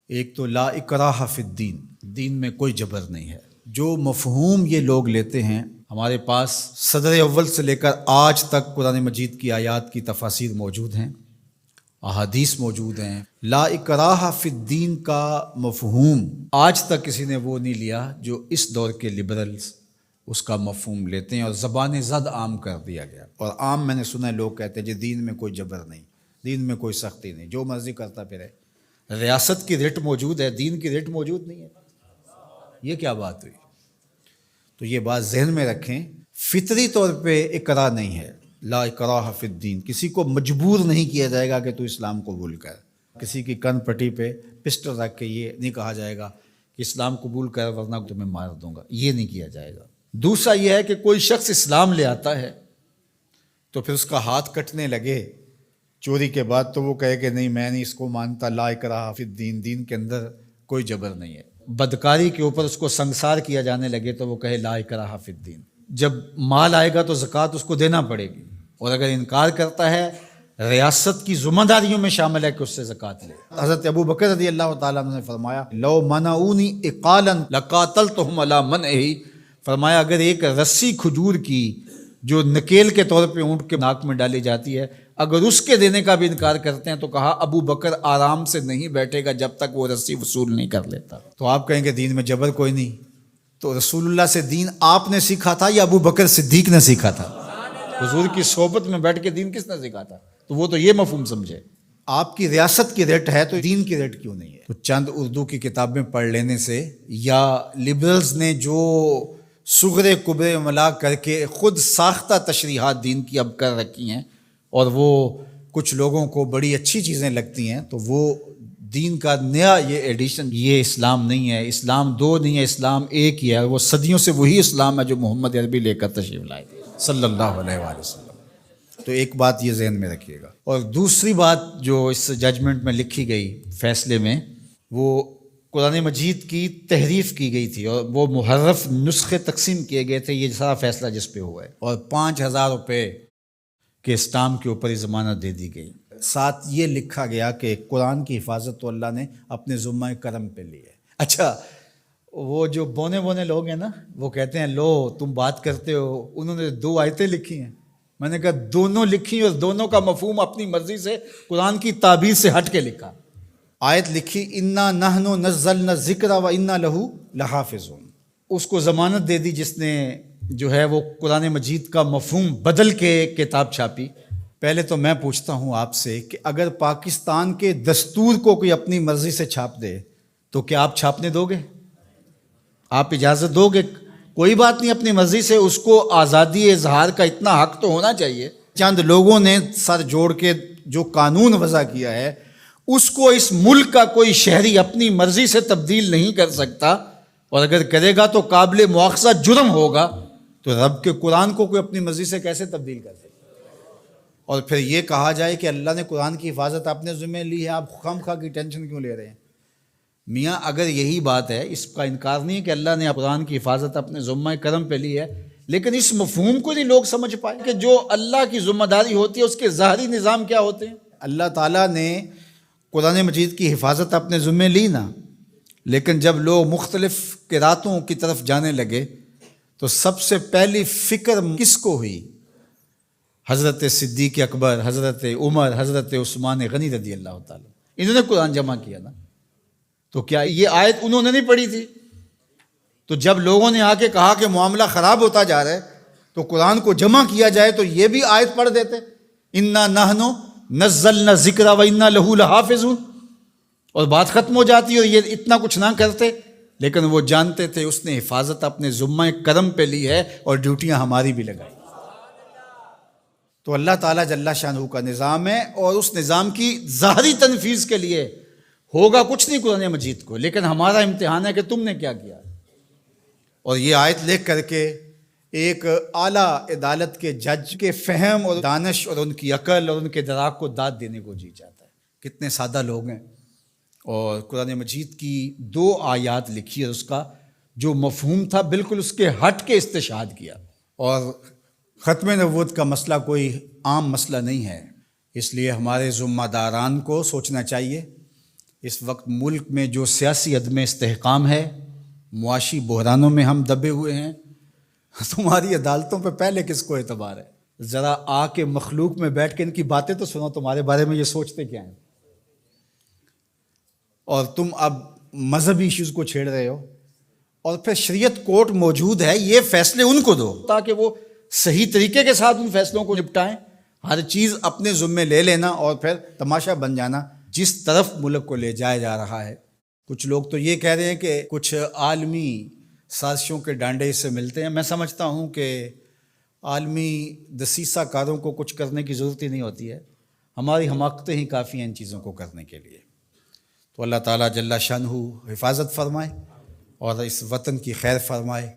ایک تو لا اکراہ فی الدین، دین میں کوئی جبر نہیں ہے۔ جو مفہوم یہ لوگ لیتے ہیں، ہمارے پاس صدر اول سے لے کر آج تک قرآن مجید کی آیات کی تفاسیر موجود ہیں، احادیث موجود ہیں۔ لا اکراہ فی الدین کا مفہوم آج تک کسی نے وہ نہیں لیا جو اس دور کے لبرلز اس کا مفہوم لیتے ہیں، اور زبان زد عام کر دیا گیا۔ اور عام میں نے سنا ہے لوگ کہتے ہیں جی دین میں کوئی جبر نہیں، دین میں کوئی سختی نہیں، جو مرضی کرتا پھرے۔ ریاست کی رٹ موجود ہے، دین کی رٹ موجود نہیں ہے، یہ کیا بات ہوئی؟ تو یہ بات ذہن میں رکھیں، فطری طور پہ اکراہ نہیں ہے۔ لا اکراہ فی الدین، کسی کو مجبور نہیں کیا جائے گا کہ تو اسلام قبول کر۔ کسی کی کن پٹی پہ پسٹل رکھ کے یہ نہیں کہا جائے گا کہ اسلام قبول کر ورنہ تمہیں مار دوں گا، یہ نہیں کیا جائے گا۔ دوسرا یہ ہے کہ کوئی شخص اسلام لے آتا ہے تو پھر اس کا ہاتھ کٹنے لگے چوری کے بعد تو وہ کہے کہ نہیں میں نہیں اس کو مانتا، لا اکراہ فی الدین، دین کے اندر کوئی جبر نہیں ہے۔ بدکاری کے اوپر اس کو سنگسار کیا جانے لگے تو وہ کہے لا اکراہ فی الدین۔ جب مال آئے گا تو زکوٰۃ اس کو دینا پڑے گی، اور اگر انکار کرتا ہے ریاست کی ذمہ داریوں میں شامل ہے کہ اس سے زکوٰۃ لے۔ حضرت ابو بکر رضی اللہ تعالیٰ عنہ نے فرمایا لو منعونی اقالا لقاتلتہم علی منعہ، فرمایا اگر ایک رسی کھجور کی جو نکیل کے طور پہ اونٹ کے ناک میں ڈالی جاتی ہے، اگر اس کے دینے کا بھی انکار کرتے ہیں تو کہا ابو بکر آرام سے نہیں بیٹھے گا جب تک وہ رسی وصول نہیں کر لیتا۔ تو آپ کہیں گے دین میں جبر کوئی نہیں، تو رسول اللہ سے دین آپ نے سیکھا تھا یا ابو بکر صدیق نے سیکھا تھا؟ حضور کی صحبت میں بیٹھ کے دین کس نے سیکھا تھا؟ تو وہ تو یہ مفہوم سمجھے، آپ کی ریاست کی ریٹ ہے تو دین کی ریٹ کیوں نہیں ہے؟ تو چند اردو کی کتابیں پڑھ لینے سے یا لبرلز نے جو صغرے کبرے ملا کر کے خود ساختہ تشریحات دین کی اب کر رکھی ہیں اور وہ کچھ لوگوں کو بڑی اچھی چیزیں لگتی ہیں، تو وہ دین کا نیا یہ ایڈیشن، یہ اسلام نہیں ہے، اسلام دو نہیں ہے، اسلام ایک ہی ہے، وہ صدیوں سے وہی اسلام ہے جو محمد عربی لے کر تشریف لائے صلی اللہ علیہ وآلہ وسلم۔ تو ایک بات یہ ذہن میں رکھیے گا۔ اور دوسری بات جو اس ججمنٹ میں لکھی گئی، فیصلے میں، وہ قرآن مجید کی تحریف کی گئی تھی اور وہ محرف نسخے تقسیم کیے گئے تھے، یہ سارا فیصلہ جس پہ ہوا ہے، اور 5,000 روپے کے اسٹامپ کے اوپر ضمانت دے دی گئی۔ ساتھ یہ لکھا گیا کہ قرآن کی حفاظت تو اللہ نے اپنے ذمہ کرم پہ لی ہے۔ اچھا، وہ جو بونے لوگ ہیں نا، وہ کہتے ہیں لو تم بات کرتے ہو، انہوں نے 2 آیتیں لکھی ہیں۔ میں نے کہا دونوں لکھی اور دونوں کا مفہوم اپنی مرضی سے قرآن کی تعبیر سے ہٹ کے لکھا۔ آیت لکھی انا نحن نزلنا الذکر و انا لہ لحافظون، اس کو ضمانت دے دی جس نے جو ہے وہ قرآن مجید کا مفہوم بدل کے کتاب چھاپی۔ پہلے تو میں پوچھتا ہوں آپ سے کہ اگر پاکستان کے دستور کو کوئی اپنی مرضی سے چھاپ دے تو کیا آپ چھاپنے دو گے؟ آپ اجازت دو گے؟ کوئی بات نہیں، اپنی مرضی سے، اس کو آزادی اظہار کا اتنا حق تو ہونا چاہیے۔ چند لوگوں نے سر جوڑ کے جو قانون وضع کیا ہے اس کو اس ملک کا کوئی شہری اپنی مرضی سے تبدیل نہیں کر سکتا، اور اگر کرے گا تو قابل مواخذہ جرم ہوگا، تو رب کے قرآن کو کوئی اپنی مرضی سے کیسے تبدیل کر سکتا؟ اور پھر یہ کہا جائے کہ اللہ نے قرآن کی حفاظت اپنے ذمہ لی ہے، آپ خام خواہ کی ٹینشن کیوں لے رہے ہیں؟ میاں اگر یہی بات ہے، اس کا انکار نہیں کہ اللہ نے قرآن کی حفاظت اپنے ذمہ کرم پہ لی ہے، لیکن اس مفہوم کو نہیں لوگ سمجھ پائے کہ جو اللہ کی ذمہ داری ہوتی ہے اس کے ظاہری نظام کیا ہوتے ہیں۔ اللہ تعالیٰ نے قرآن مجید کی حفاظت اپنے ذمہ لی نا، لیکن جب لوگ مختلف قراتوں کی طرف جانے لگے تو سب سے پہلی فکر کس کو ہوئی؟ حضرت صدیق اکبر، حضرت عمر، حضرت عثمان غنی رضی اللہ تعالیٰ، انہوں نے قرآن جمع کیا نا۔ تو کیا یہ آیت انہوں نے نہیں پڑھی تھی؟ تو جب لوگوں نے آ کے کہا کہ معاملہ خراب ہوتا جا رہا ہے تو قرآن کو جمع کیا جائے تو یہ بھی آیت پڑھ دیتے، انا نحن نزلنا الذکر و انا لہ لحافظون، اور بات ختم ہو جاتی، اور یہ اتنا کچھ نہ کرتے۔ لیکن وہ جانتے تھے اس نے حفاظت اپنے ذمہ کرم پہ لی ہے اور ڈیوٹیاں ہماری بھی لگائی۔ تو اللہ تعالیٰ جل شانہ کا نظام ہے، اور اس نظام کی ظاہری تنفیذ کے لیے ہوگا کچھ نہیں قرآن مجید کو، لیکن ہمارا امتحان ہے کہ تم نے کیا کیا۔ اور یہ آیت لکھ کر کے ایک اعلیٰ عدالت کے جج کے فہم اور دانش اور ان کی عقل اور ان کے دراک کو داد دینے کو جی چاہتا ہے۔ کتنے سادہ لوگ ہیں، اور قرآن مجید کی 2 آیات لکھی ہے، اس کا جو مفہوم تھا بالکل اس کے ہٹ کے استشہاد کیا۔ اور ختم نبوت کا مسئلہ کوئی عام مسئلہ نہیں ہے، اس لیے ہمارے ذمہ داران کو سوچنا چاہیے، اس وقت ملک میں جو سیاسی عدم استحکام ہے، معاشی بحرانوں میں ہم دبے ہوئے ہیں، تمہاری عدالتوں پہ پہلے کس کو اعتبار ہے؟ ذرا آ کے مخلوق میں بیٹھ کے ان کی باتیں تو سنو، تمہارے بارے میں یہ سوچتے کیا ہیں؟ اور تم اب مذہبی ایشوز کو چھیڑ رہے ہو، اور پھر شریعت کورٹ موجود ہے، یہ فیصلے ان کو دو تاکہ وہ صحیح طریقے کے ساتھ ان فیصلوں کو نپٹائیں۔ ہر چیز اپنے ذمے لے لینا اور پھر تماشا بن جانا جس طرف ملک کو لے جایا جا رہا ہے۔ کچھ لوگ تو یہ کہہ رہے ہیں کہ کچھ عالمی سازشوں کے ڈانڈے اس سے ملتے ہیں۔ میں سمجھتا ہوں کہ عالمی دسیسہ کاروں کو کچھ کرنے کی ضرورت ہی نہیں ہوتی ہے، ہماری حماقتیں ہی کافی ہیں ان چیزوں کو کرنے کے لیے۔ تو اللہ تعالیٰ جل شانہ حفاظت فرمائے اور اس وطن کی خیر فرمائے۔